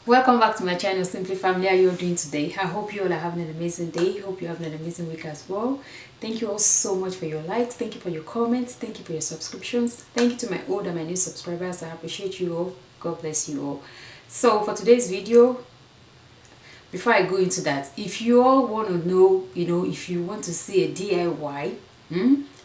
Welcome back to my channel, Simply Family. How are you all doing today? I hope you all are having an amazing day. Hope you're having an amazing week as well. Thank you all so much for your likes. Thank you for your comments. Thank you for your subscriptions. Thank you to my old and my new subscribers. I appreciate you all. God bless you all. So for today's video, before I go into that, if you all want to know, if you want to see a DIY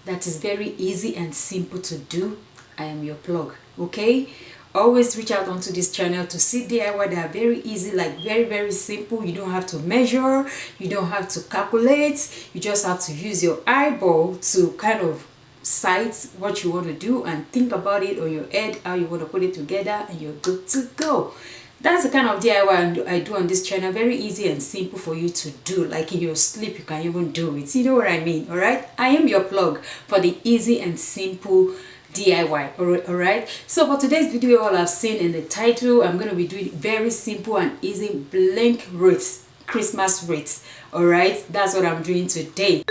that is very easy and simple to do, I am your plug. Okay, always reach out onto this channel to see DIY that are very easy, like very simple. You don't have to measure, you don't have to calculate, you just have to use your eyeball to kind of sight what you want to do and think about it on your head, how you want to put it together, and you're good to go. That's the kind of DIY I do on this channel. Very easy and simple for you to do. Like in your sleep, you can even do it. You know what I mean? Alright? I am your plug for the easy and simple DIY. Alright? So for today's video, all I've seen in the title, I'm going to be doing very simple and easy blink wreaths, Christmas wreaths. Alright? That's what I'm doing today.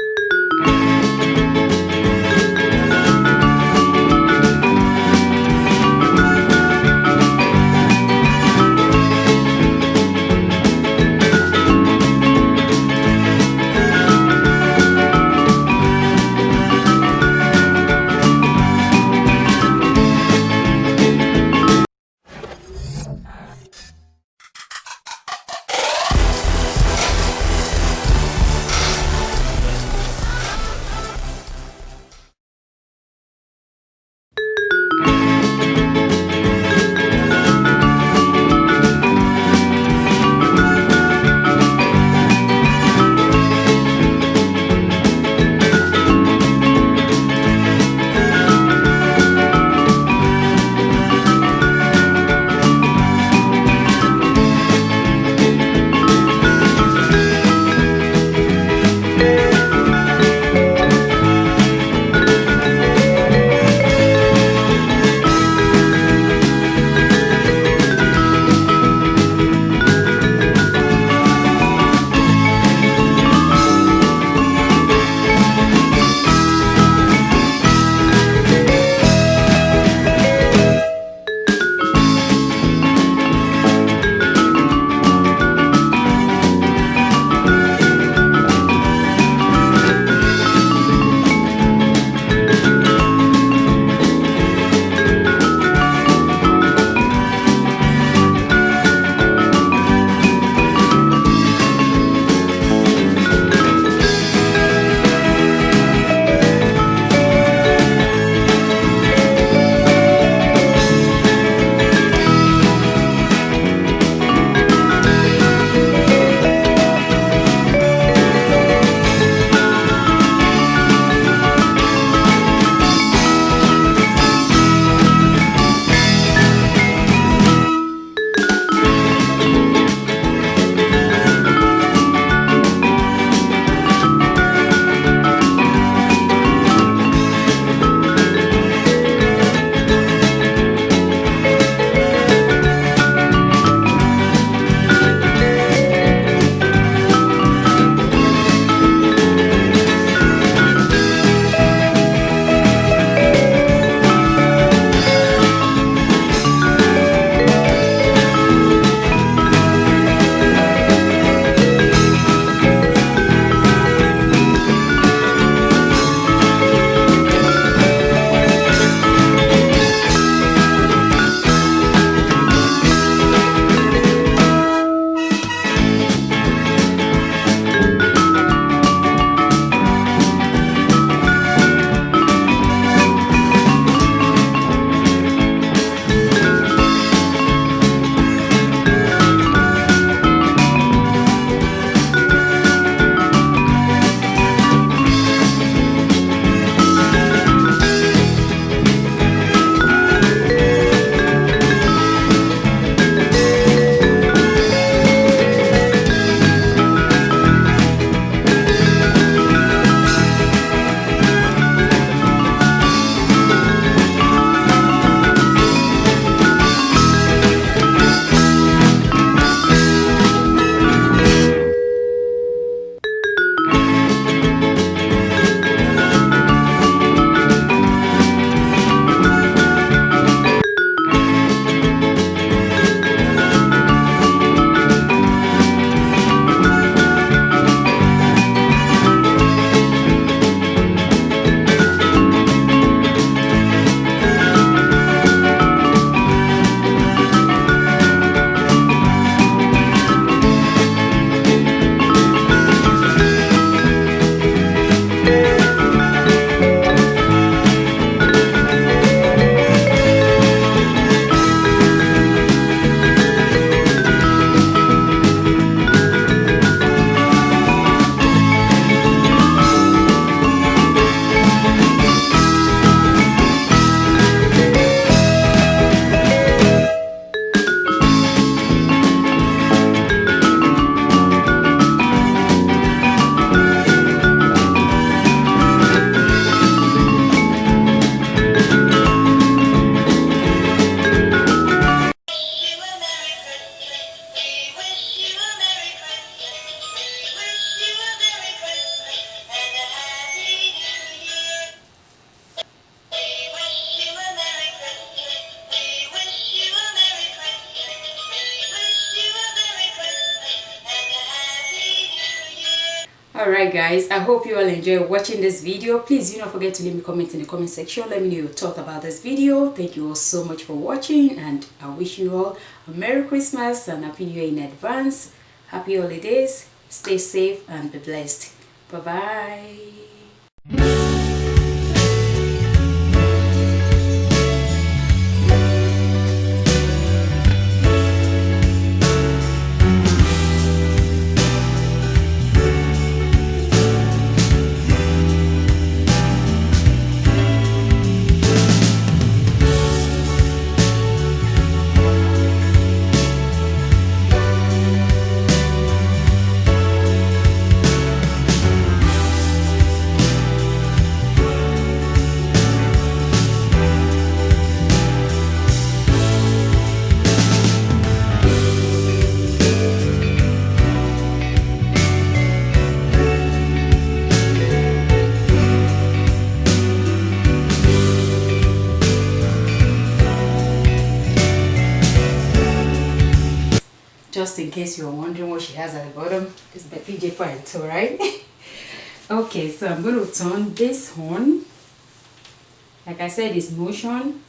Alright guys, I hope you all enjoy watching this video. Please do not forget to leave me a comment in the comment section. Let me know your thought about this video. Thank you all so much for watching, and I wish you all a Merry Christmas and Happy New Year in advance. Happy holidays. Stay safe and be blessed. Bye bye. Just in case you're wondering what she has at the bottom, it's the PJ pants, alright? Okay, so I'm going to turn this on. Like I said, it's motion.